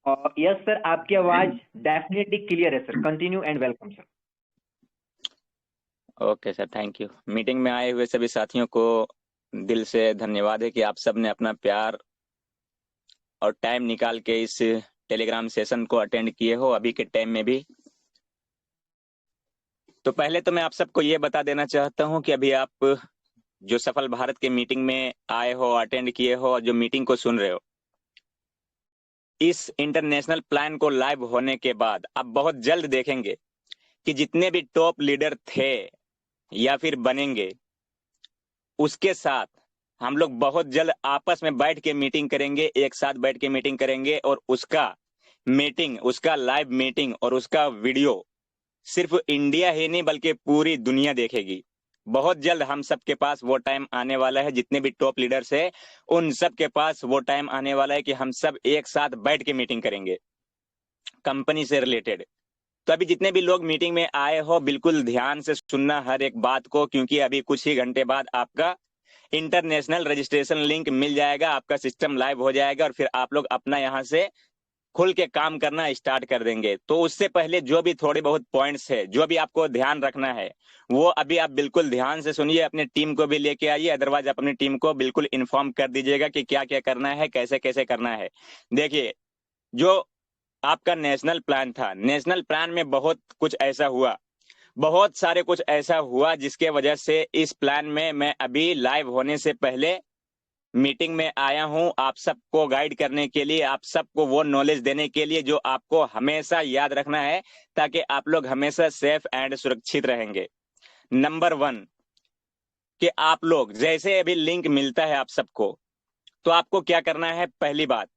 Yes sir, आपकी आवाज definitely clear है sir. Continue and welcome sir. Okay sir, thank you. Meeting में आए हुए सभी साथियों को दिल से धन्यवाद है कि आप सब ने अपना प्यार और टाइम निकाल के इस टेलीग्राम सेशन को अटेंड किए हो अभी के टाइम में भी। तो पहले तो मैं आप सबको ये बता देना चाहता हूं कि अभी आप जो सफल भारत के मीटिंग में आए हो, अटेंड किए हो और जो मीटिंग को सुन रहे हो, इस इंटरनेशनल प्लान को लाइव होने के बाद आप बहुत जल्द देखेंगे कि जितने भी टॉप लीडर थे या फिर बनेंगे, उसके साथ हम लोग बहुत जल्द आपस में बैठ के मीटिंग करेंगे, एक साथ बैठ के मीटिंग करेंगे और उसका लाइव मीटिंग और उसका वीडियो सिर्फ इंडिया ही नहीं बल्कि पूरी दुनिया देखेगी। बहुत जल्द हम सब के पास वो टाइम आने वाला है, जितने भी टॉप लीडर्स है उन सब के पास वो टाइम आने वाला है कि हम सब एक साथ बैठ के मीटिंग करेंगे कंपनी से रिलेटेड। तो अभी जितने भी लोग मीटिंग में आए हो, बिल्कुल ध्यान से सुनना हर एक बात को, क्योंकि अभी कुछ ही घंटे बाद आपका इंटरनेशनल रजिस्ट्रेशन लिंक मिल जाएगा, आपका सिस्टम लाइव हो जाएगा और फिर आप लोग अपना यहां से खुल के काम करना स्टार्ट कर देंगे। तो उससे पहले जो भी थोड़े बहुत पॉइंट्स है, जो भी आपको ध्यान रखना है, वो अभी आप बिल्कुल ध्यान से सुनिए, अपने टीम को भी लेके आइए। अदरवाइज अपनी टीम को बिल्कुल इन्फॉर्म कर दीजिएगा कि क्या क्या करना है, कैसे कैसे करना है। देखिए, जो आपका नेशनल प्लान था, नेशनल प्लान में बहुत कुछ ऐसा हुआ, बहुत सारे कुछ ऐसा हुआ जिसके वजह से इस प्लान में मैं अभी लाइव होने से पहले मीटिंग में आया हूं, आप सबको गाइड करने के लिए, आप सबको वो नॉलेज देने के लिए जो आपको हमेशा याद रखना है, ताकि आप लोग हमेशा सेफ एंड सुरक्षित रहेंगे। नंबर 1 कि आप लोग जैसे अभी लिंक मिलता है आप सबको, तो आपको क्या करना है, पहली बात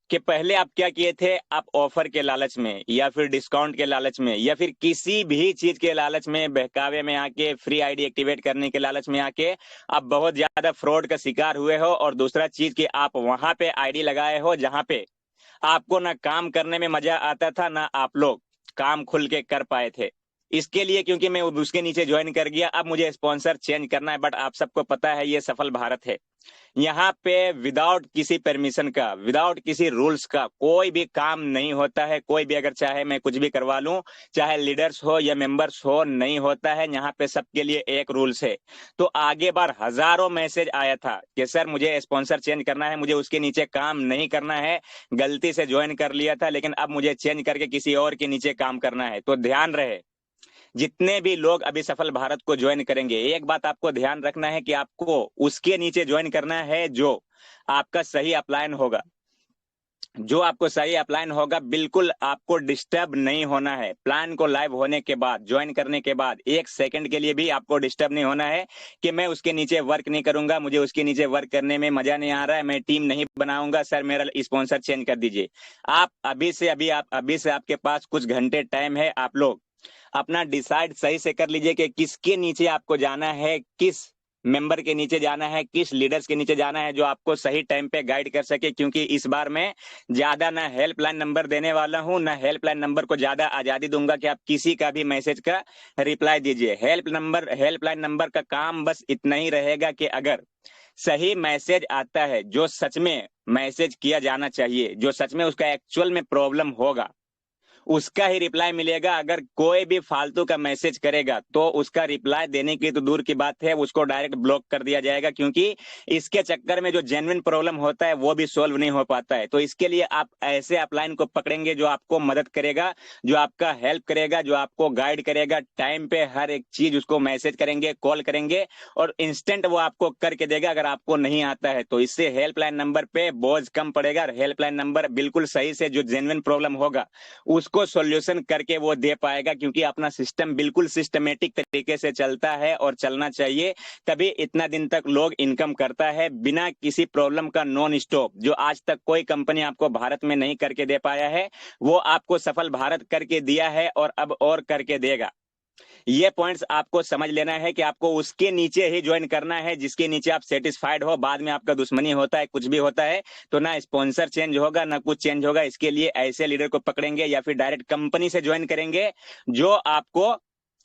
कि पहले आप क्या किए थे, आप ऑफर के लालच में या फिर डिस्काउंट के लालच में या फिर किसी भी चीज के लालच में, बहकावे में आके, फ्री आईडी एक्टिवेट करने के लालच में आके आप बहुत ज्यादा फ्रॉड का शिकार हुए हो। और दूसरा चीज कि आप वहां पे आईडी लगाए हो जहां पे आपको ना काम करने में मजा आता था, ना आप लोग काम खुल के कर पाए थे। इसके लिए क्योंकि मैं उसके नीचे ज्वाइन कर गया, अब मुझे स्पॉन्सर चेंज करना है। बट आप सबको पता है ये सफल भारत है, यहाँ पे विदाउट किसी परमिशन का, विदाउट किसी रूल्स का कोई भी काम नहीं होता है। कोई भी अगर चाहे मैं कुछ भी करवा लूं, चाहे लीडर्स हो या मेंबर्स हो, नहीं होता है। यहाँ पे सबके लिए एक रूल्स है। तो आगे बार हजारों मैसेज आया था कि सर मुझे स्पॉन्सर चेंज करना है, मुझे उसके नीचे काम नहीं करना है, गलती से ज्वाइन कर लिया था लेकिन अब मुझे चेंज करके किसी और के नीचे काम करना है। तो ध्यान रहे, जितने भी लोग अभी सफल भारत को ज्वाइन करेंगे, एक बात आपको ध्यान रखना है कि आपको उसके नीचे ज्वाइन करना है जो आपका सही अपलाइन होगा। जो आपको सही अपलाइन होगा, बिल्कुल आपको डिस्टर्ब नहीं होना है। प्लान को लाइव होने के बाद, ज्वाइन करने के बाद एक सेकंड के लिए भी आपको डिस्टर्ब नहीं होना है कि मैं उसके नीचे वर्क नहीं करूंगा, मुझे उसके नीचे वर्क करने में मजा नहीं आ रहा है, मैं टीम नहीं बनाऊंगा, सर मेरा स्पॉन्सर चेंज कर दीजिए। आप अभी से आपके पास कुछ घंटे टाइम है, आप लोग अपना डिसाइड सही से कर लीजिए कि किसके नीचे आपको जाना है, किस मेंबर के नीचे जाना है, किस लीडर्स के नीचे जाना है जो आपको सही टाइम पे गाइड कर सके। क्योंकि इस बार मैं ज्यादा ना हेल्पलाइन नंबर देने वाला हूं, ना हेल्पलाइन नंबर को ज्यादा आजादी दूंगा कि आप किसी का भी मैसेज का रिप्लाई दीजिए। हेल्पलाइन नंबर का काम बस इतना ही रहेगा कि अगर सही मैसेज आता है, जो सच में मैसेज किया जाना चाहिए, जो सच में उसका एक्चुअल में प्रॉब्लम होगा, उसका ही रिप्लाई मिलेगा। अगर कोई भी फालतू का मैसेज करेगा तो उसका रिप्लाई देने की तो दूर की बात है, उसको डायरेक्ट ब्लॉक कर दिया जाएगा। क्योंकि इसके चक्कर में जो जेन्युइन प्रॉब्लम होता है वो भी सॉल्व नहीं हो पाता है। तो इसके लिए आप ऐसे अपलाइन को पकड़ेंगे जो आपको मदद करेगा, जो आपका हेल्प करेगा, जो आपको गाइड करेगा। टाइम पे हर एक चीज उसको मैसेज करेंगे, कॉल करेंगे और इंस्टेंट वो आपको करके देगा अगर आपको नहीं आता है तो। इससे हेल्पलाइन नंबर पे बोझ कम पड़ेगा। हेल्पलाइन नंबर बिल्कुल सही से जो जेन्युइन प्रॉब्लम होगा उसको सॉल्यूशन करके वो दे पाएगा। क्योंकि अपना सिस्टम बिल्कुल सिस्टमेटिक तरीके से चलता है और चलना चाहिए, तभी इतना दिन तक लोग इनकम करता है बिना किसी प्रॉब्लम का, नॉन स्टॉप। जो आज तक कोई कंपनी आपको भारत में नहीं करके दे पाया है, वो आपको सफल भारत करके दिया है और अब और करके देगा। ये पॉइंट्स आपको समझ लेना है कि आपको उसके नीचे ही ज्वाइन करना है जिसके नीचे आप सेटिस्फाइड हो। बाद में आपका दुश्मनी होता है, कुछ भी होता है, तो ना स्पॉन्सर चेंज होगा ना कुछ चेंज होगा। इसके लिए ऐसे लीडर को पकड़ेंगे या फिर डायरेक्ट कंपनी से ज्वाइन करेंगे जो आपको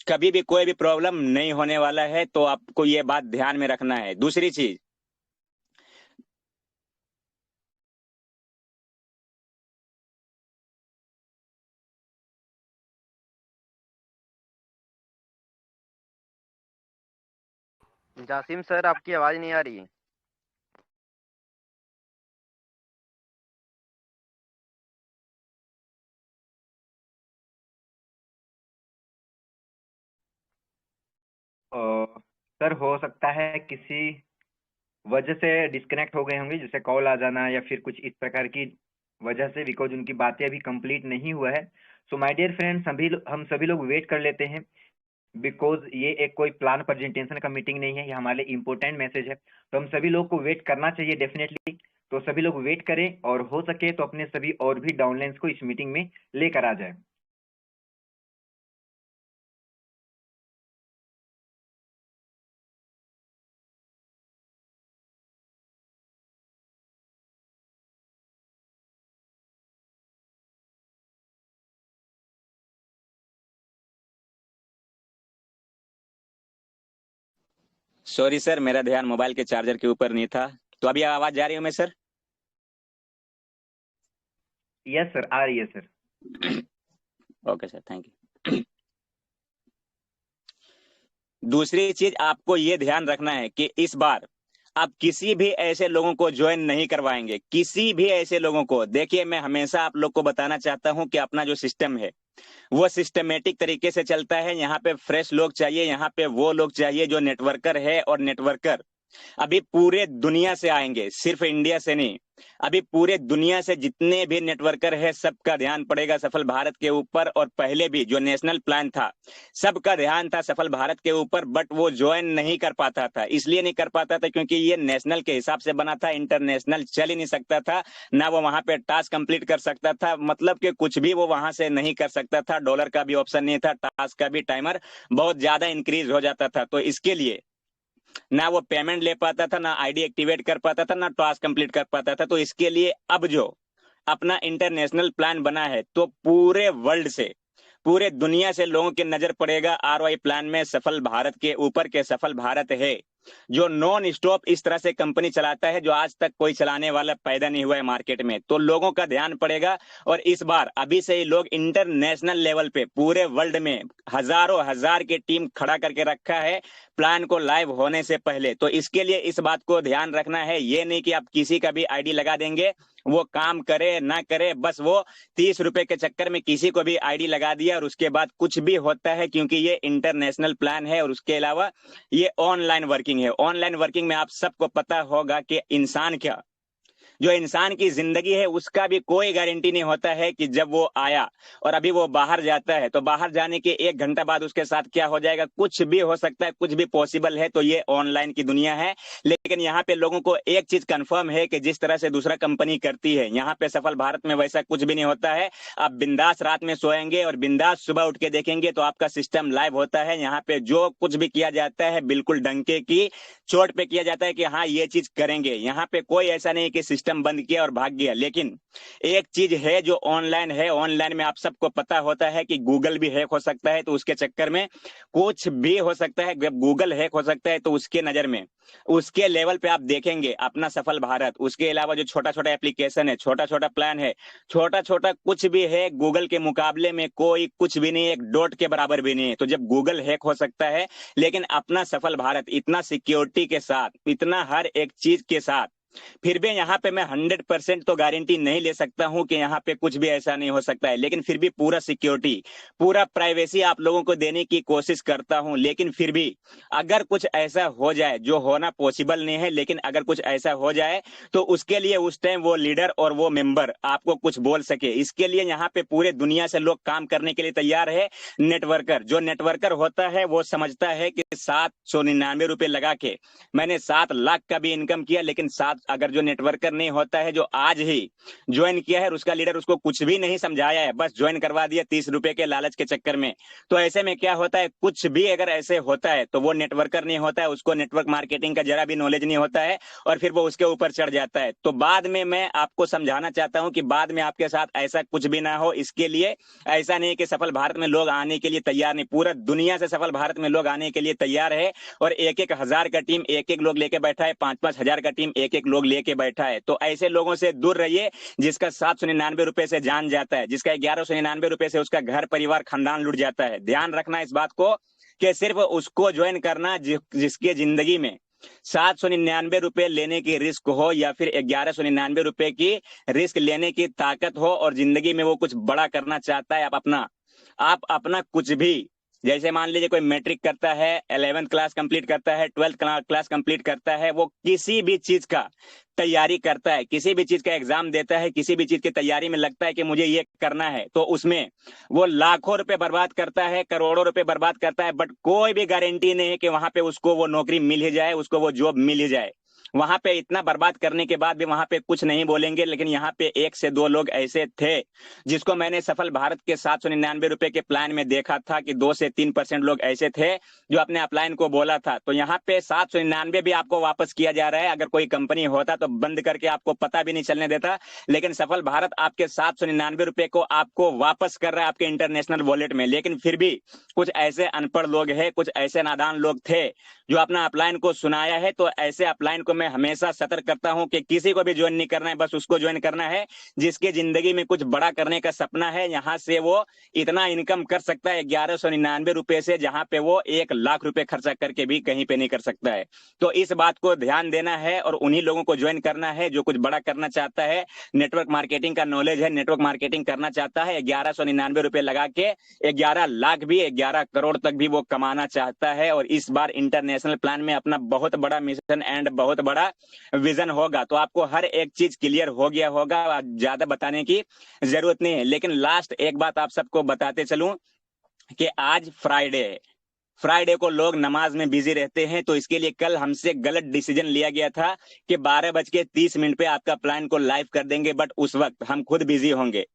कभी भी कोई भी प्रॉब्लम नहीं होने वाला है। तो आपको ये बात ध्यान में रखना है। दूसरी चीज, जासिम सर, आपकी आवाज नहीं आ रही है। सर हो सकता है किसी वजह से डिस्कनेक्ट हो गए होंगे, जैसे कॉल आ जाना या फिर कुछ इस प्रकार की वजह से, बिकॉज उनकी बातें अभी कंप्लीट नहीं हुआ है। सो माय डियर फ्रेंड्स, हम सभी लोग वेट कर लेते हैं, बिकॉज ये एक कोई प्लान प्रेजेंटेशन का मीटिंग नहीं है, ये हमारे लिए इंपॉर्टेंट मैसेज है, तो हम सभी लोग को वेट करना चाहिए डेफिनेटली। तो सभी लोग वेट करें और हो सके तो अपने सभी और भी डाउनलाइंस को इस मीटिंग में लेकर आ जाए। सॉरी सर, मेरा ध्यान मोबाइल के चार्जर के ऊपर नहीं था। तो अभी आवाज जा रही हूँ मैं सर? यस सर, आ रही है sir. Okay sir, thank you. दूसरी चीज आपको ये ध्यान रखना है कि इस बार आप किसी भी ऐसे लोगों को ज्वाइन नहीं करवाएंगे, किसी भी ऐसे लोगों को। देखिए, मैं हमेशा आप लोग को बताना चाहता हूं कि अपना जो सिस्टम है वो सिस्टमेटिक तरीके से चलता है। यहाँ पे फ्रेश लोग चाहिए, यहाँ पे वो लोग चाहिए जो नेटवर्कर है, और नेटवर्कर अभी पूरे दुनिया से आएंगे, सिर्फ इंडिया से नहीं। अभी पूरे दुनिया से जितने भी नेटवर्कर है सबका ध्यान पड़ेगा सफल भारत के ऊपर। और पहले भी जो नेशनल प्लान था सबका ध्यान था सफल भारत के ऊपर, बट वो ज्वाइन नहीं कर पाता था। इसलिए नहीं कर पाता था क्योंकि ये नेशनल के हिसाब से बना था, इंटरनेशनल चल ही नहीं सकता था। ना वो वहां पे टास्क कंप्लीट कर सकता था, मतलब कि कुछ भी वो वहां से नहीं कर सकता था। डॉलर का भी ऑप्शन नहीं था, टास्क का भी टाइमर बहुत ज्यादा इंक्रीज हो जाता था। तो इसके लिए ना वो पेमेंट ले पाता था, ना आईडी एक्टिवेट कर पाता था, ना टास्क कंप्लीट कर पाता था। तो इसके लिए अब जो अपना इंटरनेशनल प्लान बना है तो पूरे वर्ल्ड से, पूरे दुनिया से लोगों की नजर पड़ेगा आरवाई प्लान में सफल भारत के ऊपर के सफल भारत है जो नॉन स्टॉप इस तरह से कंपनी चलाता है जो आज तक कोई चलाने वाला पैदा नहीं हुआ है मार्केट में। तो लोगों का ध्यान पड़ेगा। और इस बार अभी से ही लोग इंटरनेशनल लेवल पे पूरे वर्ल्ड में हजारों हजार की टीम खड़ा करके रखा है प्लान को लाइव होने से पहले। तो इसके लिए इस बात को ध्यान रखना है, ये नहीं कि आप किसी का भी आईडी लगा देंगे, वो काम करे ना करे, बस वो 30 रुपए के चक्कर में किसी को भी आईडी लगा दिया और उसके बाद कुछ भी होता है, क्योंकि ये इंटरनेशनल प्लान है। और उसके अलावा ये ऑनलाइन वर्किंग है। ऑनलाइन वर्किंग में आप सबको पता होगा कि इंसान क्या, जो इंसान की जिंदगी है उसका भी कोई गारंटी नहीं होता है कि जब वो आया और अभी वो बाहर जाता है तो बाहर जाने के 1 घंटा बाद उसके साथ क्या हो जाएगा, कुछ भी हो सकता है, कुछ भी पॉसिबल है। तो ये ऑनलाइन की दुनिया है। लेकिन यहाँ पे लोगों को एक चीज कंफर्म है कि जिस तरह से दूसरा कंपनी करती है, यहाँ पे सफल भारत में वैसा कुछ भी नहीं होता है। आप बिंदास रात में सोएंगे और बिंदास सुबह उठ के देखेंगे तो आपका सिस्टम लाइव होता है। यहाँ पे जो कुछ भी किया जाता है बिल्कुल डंके की चोट पे किया जाता है कि हाँ ये चीज करेंगे। यहाँ पे कोई ऐसा नहीं कि सिस्टम बंद किया और भाग गया। लेकिन एक चीज है जो ऑनलाइन है, ऑनलाइन में आप सबको पता होता है कि गूगल भी हैक हो सकता है, तो उसके चक्कर में कुछ भी हो सकता है। जब गूगल हैक हो सकता है तो उसके नजर में, उसके लेवल पे आप देखेंगे अपना सफल भारत, उसके अलावा जो छोटा छोटा एप्लीकेशन है, छोटा छोटा प्लान है, छोटा छोटा कुछ भी है, गूगल के मुकाबले में कोई कुछ भी नहीं है, एक डॉट के बराबर भी नहीं है। तो जब गूगल हैक हो सकता है, लेकिन अपना सफल भारत इतना सिक्योरिटी के साथ, इतना हर एक चीज के साथ, फिर भी यहाँ पे मैं 100% तो गारंटी नहीं ले सकता हूं कि यहाँ पे कुछ भी ऐसा नहीं हो सकता है, लेकिन फिर भी पूरा सिक्योरिटी, पूरा प्राइवेसी आप लोगों को देने की कोशिश करता हूं। लेकिन फिर भी अगर कुछ ऐसा हो जाए, जो होना पॉसिबल नहीं है, लेकिन अगर कुछ ऐसा हो जाए तो उसके लिए उस टाइम वो लीडर और वो मेंबर आपको कुछ बोल सके, इसके लिए यहाँ पे पूरे दुनिया से लोग काम करने के लिए तैयार है। नेटवर्कर, जो नेटवर्कर होता है वो समझता है कि 799 रुपए लगा के मैंने 7 लाख का भी इनकम किया, लेकिन सात अगर जो नेटवर्कर नहीं होता है, जो आज ही ज्वाइन किया है, उसका लीडर उसको कुछ भी नहीं समझाया है, बस ज्वाइन करवा दिया 30 रुपए के लालच के चक्कर में, तो ऐसे में क्या होता है, कुछ भी अगर ऐसे होता है तो वो नेटवर्कर नहीं होता है, उसको नेटवर्क मार्केटिंग का जरा भी नॉलेज नहीं होता है और फिर वो उसके ऊपर चढ़ जाता है। तो बाद में मैं आपको समझाना चाहता हूं कि बाद में आपके साथ ऐसा कुछ भी ना हो। इसके लिए ऐसा नहीं कि सफल भारत में लोग आने के लिए तैयार नहीं, पूरा दुनिया से सफल भारत में लोग आने के लिए तैयार है। और 1-1 हजार का टीम एक एक लोग लेके बैठा है, 5-5 हजार का टीम एक एक लोग लेके बैठा है। तो ऐसे लोगों से दूर रहिए जिसका 799 रुपए से जान जाता है, जिसका 1199 रुपए से उसका घर परिवार खानदान लुट जाता है। ध्यान रखना इस बात को कि सिर्फ उसको ज्वाइन करना जिसके जिंदगी में 799 रुपए लेने की रिस्क हो या फिर 1199 रुपए की रिस्क लेने की ताकत हो और जिंदगी में वो कुछ बड़ा करना चाहता है। आप अपना कुछ भी, जैसे मान लीजिए कोई मैट्रिक करता है, 11th क्लास कंप्लीट करता है, 12th क्लास कंप्लीट करता है, वो किसी भी चीज का तैयारी करता है, किसी भी चीज का एग्जाम देता है, किसी भी चीज की तैयारी में लगता है कि मुझे ये करना है, तो उसमें वो लाखों रुपए बर्बाद करता है, करोड़ों रुपए बर्बाद करता है, बट कोई भी गारंटी नहीं है कि वहां पे उसको वो नौकरी मिल ही जाए, उसको वो जॉब मिल ही जाए। वहां पे इतना बर्बाद करने के बाद भी वहां पे कुछ नहीं बोलेंगे। लेकिन यहाँ पे 1 से 2 लोग ऐसे थे जिसको मैंने सफल भारत के 799 रुपए के प्लान में देखा था कि 2 से 3% लोग ऐसे थे जो अपने अपलाइन को बोला था। तो यहाँ पे 799 भी आपको वापस किया जा रहा है। अगर कोई कंपनी होता तो बंद करके आपको पता भी नहीं चलने देता, लेकिन सफल भारत आपके 799 रुपए को आपको वापस कर रहा है आपके इंटरनेशनल वॉलेट में। लेकिन फिर भी कुछ ऐसे अनपढ़ लोग हैं, कुछ ऐसे नादान लोग थे जो अपना अपलाइन को सुनाया है। तो ऐसे अपलाइन को मैं हमेशा सतर्क करता हूं कि किसी को भी ज्वाइन नहीं करना है, बस उसको ज्वाइन करना है जिसके जिंदगी में कुछ बड़ा करने का सपना है। यहां से वो इतना इनकम कर सकता है 1199 रुपए से, जहां पे वो 1 लाख रुपए खर्चा करके भी कहीं पे नहीं कर सकता है। तो इस बात को ध्यान देना है और उन्हीं लोगों को ज्वाइन करना है जो कुछ बड़ा करना चाहता है, नेटवर्क मार्केटिंग का नॉलेज है, नेटवर्क मार्केटिंग करना चाहता है, 1199 रुपए लगा के 11 लाख भी 11 करोड़ तक भी वो कमाना चाहता है। और इस बार इंटरनेशनल प्लान में अपना बहुत बड़ा मिशन एंड बहुत बड़ा विजन होगा। तो आपको हर एक चीज क्लियर हो गया होगा, ज्यादा बताने की जरूरत नहीं है। लेकिन लास्ट एक बात आप सबको बताते चलूं कि आज फ्राइडे है, फ्राइडे को लोग नमाज में बिजी रहते हैं। तो इसके लिए कल हमसे गलत डिसीजन लिया गया था कि 12:30 पे आपका प्लान को लाइव कर देंगे, बट उस वक्त हम खुद बिजी होंगे।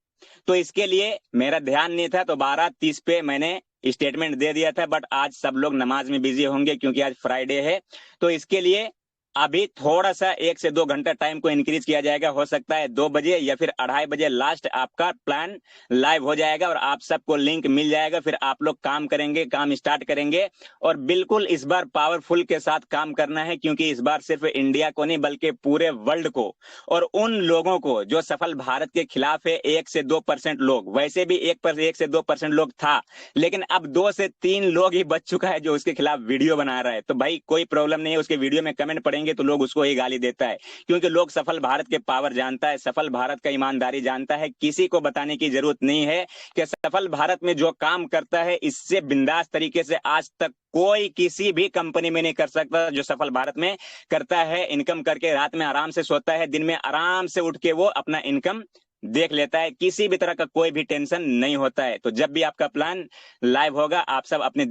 तो इसके लिए मेरा ध्यान नहीं था, तो 12:30 पे मैंने स्टेटमेंट दे दिया था। बट आज सब लोग नमाज में बिजी होंगे क्योंकि आज फ्राइडे है। तो इसके लिए अभी थोड़ा सा 1 से 2 घंटा टाइम को इंक्रीज किया जाएगा। हो सकता है 2 बजे या फिर 2:30 बजे लास्ट आपका प्लान लाइव हो जाएगा और आप सबको लिंक मिल जाएगा। फिर आप लोग काम करेंगे, काम स्टार्ट करेंगे। और बिल्कुल इस बार पावरफुल के साथ काम करना है, क्योंकि इस बार सिर्फ इंडिया को नहीं बल्कि पूरे वर्ल्ड को और उन लोगों को जो सफल भारत के खिलाफ है 1 से 2% लोग, वैसे भी 1 से 2% लोग था, लेकिन अब 2 से 3 लोग ही बच चुका है जो उसके खिलाफ वीडियो बना रहा है। तो भाई कोई प्रॉब्लम नहीं है, उसके वीडियो में कमेंट पड़ेंगे तो लोग उसको ही गाली देता है, क्योंकि लोग सफल भारत के पावर जानता है, सफल भारत का ईमानदारी जानता है। किसी को बताने की जरूरत नहीं है कि सफल भारत में जो काम करता है इससे बिंदास तरीके से आज तक कोई किसी भी कंपनी में नहीं कर सकता जो सफल भारत में करता है। इनकम करके रात में आराम से सोता है, दिन में आराम से उठ के वो अपना इनकम देख लेता है, किसी भी तरह का कोई भी टेंशन नहीं होता है। तो जब भी आपका प्लान लाइव होगा आप सब अपने